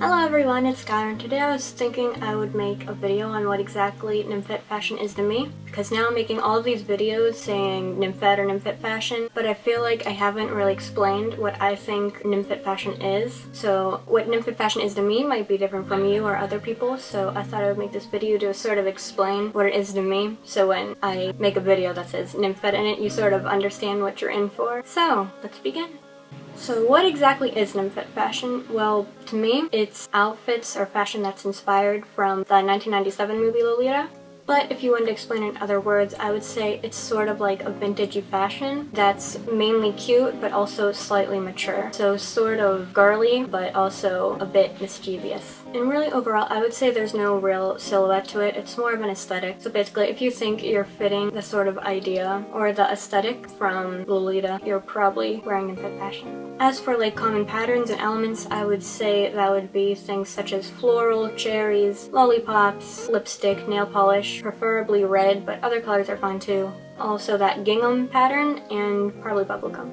Hello everyone, it's Skylar, and today I was thinking I would make a video on what exactly Nymphet fashion is to me, because now I'm making all of these videos saying Nymphet or Nymphet fashion, but I feel like I haven't really explained what I think Nymphet fashion is. So what Nymphet fashion is to me might be different from you or other people, so I thought I would make this video to sort of explain what it is to me, so when I make a video that says Nymphet in it, you sort of understand what you're in for. So, let's begin. So what exactly is Nymphet fashion? Well, to me, it's outfits or fashion that's inspired from the 1997 movie Lolita. But if you wanted to explain it in other words, I would say it's sort of like a vintagey fashion that's mainly cute but also slightly mature. So sort of girly but also a bit mischievous. And really overall, I would say there's no real silhouette to it. It's more of an aesthetic. So basically, if you think you're fitting the sort of idea or the aesthetic from Lolita, you're probably wearing Nymphet fashion. As for like common patterns and elements, I would say that would be things such as floral, cherries, lollipops, lipstick, nail polish, preferably red, but other colors are fine too. Also that gingham pattern and probably bubblegum.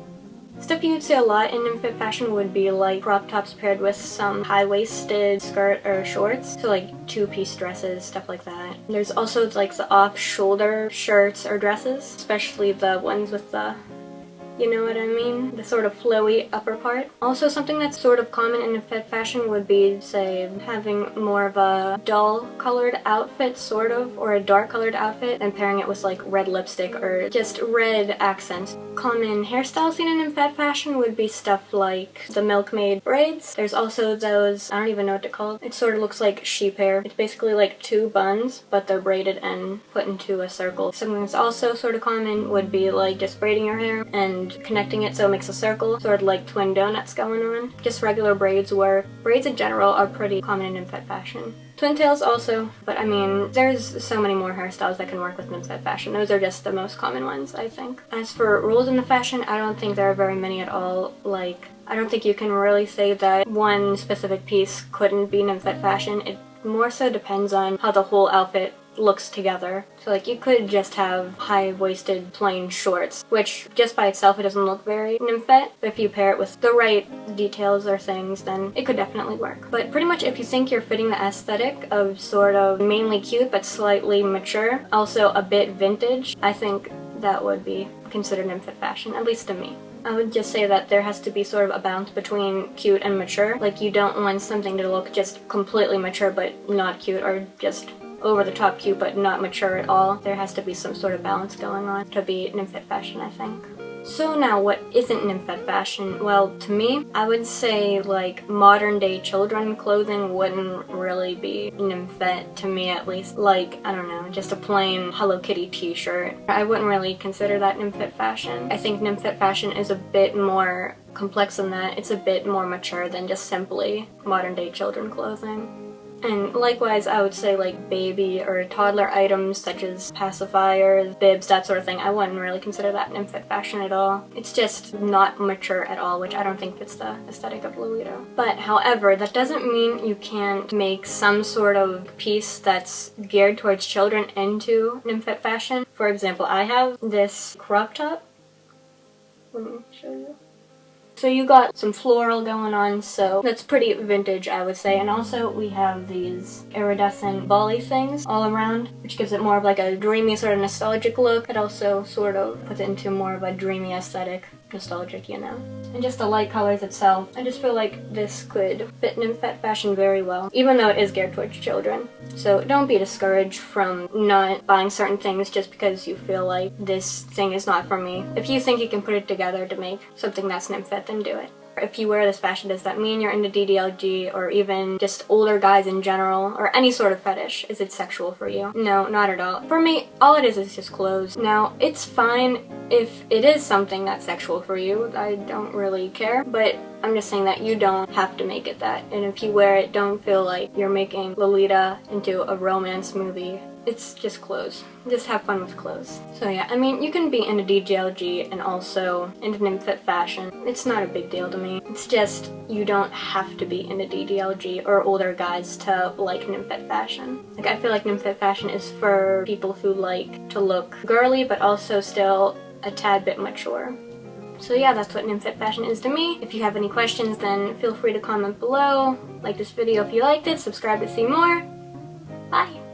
Stuff you'd see a lot in Nymphet fashion would be like crop tops paired with some high-waisted skirt or shorts. So like two-piece dresses, stuff like that. There's also like the off-shoulder shirts or dresses, especially the ones with the, you know what I mean? The sort of flowy upper part. Also, something that's sort of common in Nymphet fashion would be, say, having more of a dull colored outfit, sort of, or a dark colored outfit, and pairing it with like red lipstick or just red accents. Common hairstyles seen in Nymphet fashion would be stuff like the milkmaid braids. There's also those, I don't even know what to call it. It sort of looks like sheep hair. It's basically like two buns, but they're braided and put into a circle. Something that's also sort of common would be like just braiding your hair and connecting it so it makes a circle, sort of like twin donuts going on. Just regular braids work. Braids in general are pretty common in Nymphet fashion. Twin tails also, but I mean, there's so many more hairstyles that can work with Nymphet fashion. Those are just the most common ones, I think. As for rules in the fashion, I don't think there are very many at all. Like, I don't think you can really say that one specific piece couldn't be Nymphet fashion. It more so depends on how the whole outfit looks together. So like you could just have high-waisted plain shorts, which just by itself it doesn't look very Nymphet, but if you pair it with the right details or things, then it could definitely work. But pretty much if you think you're fitting the aesthetic of sort of mainly cute but slightly mature, also a bit vintage, I think that would be considered Nymphet fashion, at least to me. I would just say that there has to be sort of a balance between cute and mature. Like you don't want something to look just completely mature but not cute, or just over the top cute but not mature at all. There has to be some sort of balance going on to be Nymphet fashion, I think. So now, what isn't Nymphet fashion? Well, to me, I would say like modern day children clothing wouldn't really be Nymphet, to me at least. Like, I don't know, just a plain Hello Kitty t-shirt. I wouldn't really consider that Nymphet fashion. I think Nymphet fashion is a bit more complex than that. It's a bit more mature than just simply modern day children clothing. And likewise, I would say like baby or toddler items such as pacifiers, bibs, that sort of thing. I wouldn't really consider that Nymphet fashion at all. It's just not mature at all, which I don't think fits the aesthetic of Lolita. But however, that doesn't mean you can't make some sort of piece that's geared towards children into Nymphet fashion. For example, I have this crop top. Let me show you. So you got some floral going on, so that's pretty vintage, I would say. And also we have these iridescent volley things all around, which gives it more of like a dreamy sort of nostalgic look. It also sort of puts it into more of a dreamy aesthetic. Nostalgic, you know. And just the light colors itself, I just feel like this could fit Nymphet fashion very well, even though it is geared towards children. So don't be discouraged from not buying certain things just because you feel like this thing is not for me. If you think you can put it together to make something that's Nymphet, then do it. If you wear this fashion, does that mean you're into DDLG or even just older guys in general, or any sort of fetish? Is it sexual for you? No, not at all. For me, all it is just clothes. Now, it's fine if it is something that's sexual for you. I don't really care, but I'm just saying that you don't have to make it that. And if you wear it, don't feel like you're making Lolita into a romance movie. It's just clothes. Just have fun with clothes. So yeah, I mean, you can be into DGLG and also into Nymphet fashion. It's not a big deal to me. It's just, you don't have to be into DDLG or older guys to like Nymphet fashion. Like, I feel like Nymphet fashion is for people who like to look girly, but also still a tad bit mature. So yeah, that's what Nymphet fashion is to me. If you have any questions, then feel free to comment below. Like this video if you liked it, subscribe to see more. Bye!